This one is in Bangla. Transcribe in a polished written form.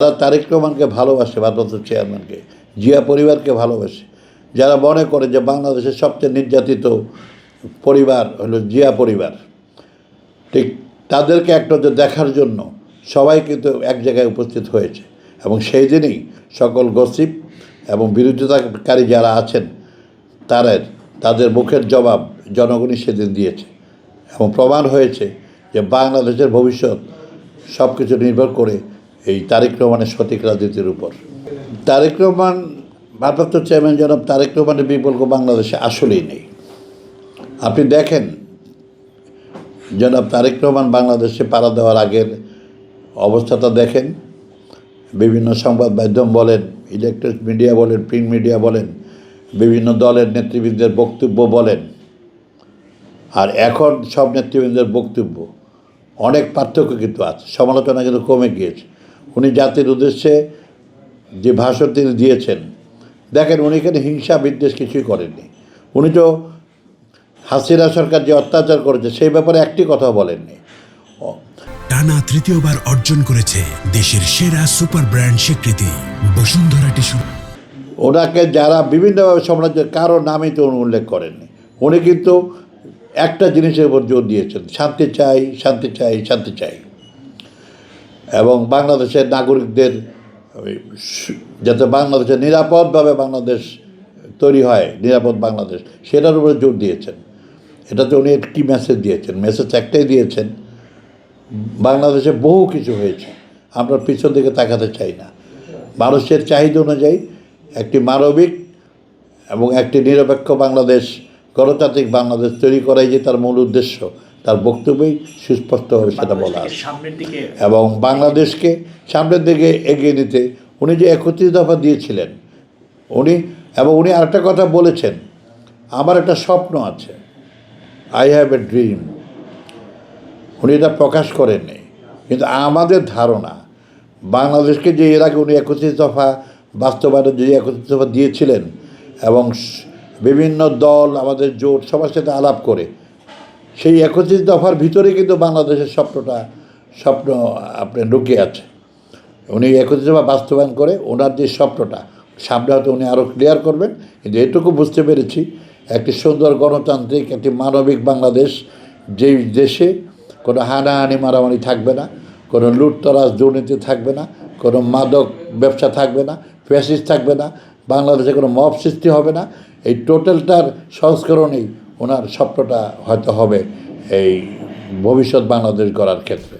তারা তারেক রহমানকে ভালোবাসে, ভারপ্রাপ্ত চেয়ারম্যানকে, জিয়া পরিবারকে ভালোবাসে। যারা মনে করে যে বাংলাদেশের সবচেয়ে নির্যাতিত পরিবার হলো জিয়া পরিবার, ঠিক তাদেরকে একটা দেখার জন্য সবাই কিন্তু এক জায়গায় উপস্থিত হয়েছে। এবং সেই দিনই সকল গসিপ এবং বিরোধিতাকারী যারা আছেন তাদের মুখের জবাব জনগণই সেদিন দিয়েছে। এবং প্রমাণ হয়েছে যে বাংলাদেশের ভবিষ্যৎ সব কিছু নির্ভর করে এই তারেক রহমানের সঠিক রাজনীতির উপর। তারেক রহমান, ভারপ্রাপ্ত চেয়ারম্যান জনাব তারেক রহমানের বিকল্প বাংলাদেশে আসলেই নেই। আপনি দেখেন, জনাব তারেক রহমান বাংলাদেশে পাড়া দেওয়ার আগের অবস্থাটা দেখেন। বিভিন্ন সংবাদ মাধ্যম বলেন, ইলেকট্রনিক মিডিয়া বলেন, প্রিন্ট মিডিয়া বলেন, বিভিন্ন দলের নেতৃবৃন্দের বক্তব্য বলেন, আর এখন সব নেতৃবৃন্দের বক্তব্য অনেক পার্থক্য কিন্তু আছে, সমালোচনা কিন্তু কমে গিয়েছে। উনি জাতির উদ্দেশ্যে যে ভাষণ তিনি দিয়েছেন, দেখেন উনি এখানে হিংসা বিদ্বেষ কিছুই করেননি। উনি তো হাসিনা সরকার যে অত্যাচার করেছে সেই ব্যাপারে একটি কথা বলেননি। টানা তৃতীয়বার অর্জন করেছে দেশের সেরা সুপার ব্র্যান্ড স্বীকৃতি বসুন্ধরা টিস্যু। ওনাকে যারা বিভিন্নভাবে সমালোচনা, কারো নামই তো উনি উল্লেখ করেননি। উনি কিন্তু একটা জিনিসের উপর জোর দিয়েছেন, শান্তি চাই, শান্তি চাই, শান্তি চাই। এবং বাংলাদেশের নাগরিকদের যাতে বাংলাদেশের নিরাপদভাবে বাংলাদেশ তৈরি হয়, নিরাপদ বাংলাদেশ, সেটার উপরে জোর দিয়েছেন। এটাতে উনি একটি মেসেজ দিয়েছেন, মেসেজ একটাই দিয়েছেন, বাংলাদেশে বহু কিছু হয়েছে, আমরা পিছন দিকে তাকাতে চাই না। মানুষের চাহিদা অনুযায়ী একটি মানবিক এবং একটি নিরপেক্ষ বাংলাদেশ, গণতান্ত্রিক বাংলাদেশ তৈরি করাই যে তার মূল উদ্দেশ্য, তার বক্তব্যেই সুস্পষ্টভাবে সেটা বলা আছে। এবং বাংলাদেশকে সামনের দিকে এগিয়ে নিতে উনি যে ৩১ দফা দিয়েছিলেন, উনি আরেকটা কথা বলেছেন, আমার একটা স্বপ্ন আছে, আই হ্যাভ এ ড্রিম। উনি এটা প্রকাশ করেননি, কিন্তু আমাদের ধারণা বাংলাদেশকে যে এর আগে উনি ৩১ দফা বাস্তবায়নের যে ৩১ দফা দিয়েছিলেন এবং বিভিন্ন দল, আমাদের জোট, সবার সাথে আলাপ করে সেই ৩১ দফার ভিতরে কিন্তু বাংলাদেশের স্বপ্ন আপনার লুকিয়ে আছে। উনি ৩১ দফা বাস্তবায়ন করে ওনার যে স্বপ্নটা সামনে হয়তো উনি আরও ক্লিয়ার করবেন। কিন্তু এটুকু বুঝতে পেরেছি, একটি সুন্দর গণতান্ত্রিক, একটি মানবিক বাংলাদেশ, যেই দেশে কোনো হানাহানি মারামারি থাকবে না, কোনো লুটতরাজ দুর্নীতি থাকবে না, কোনো মাদক ব্যবসা থাকবে না, ফ্যাসিস্ট থাকবে না, বাংলাদেশে কোনো মব সৃষ্টি হবে না। এই টোটালটার সংস্করণেই ওনার স্বপ্নটা হয়তো হবে এই ভবিষ্যৎ বাংলাদেশ গড়ার ক্ষেত্রে।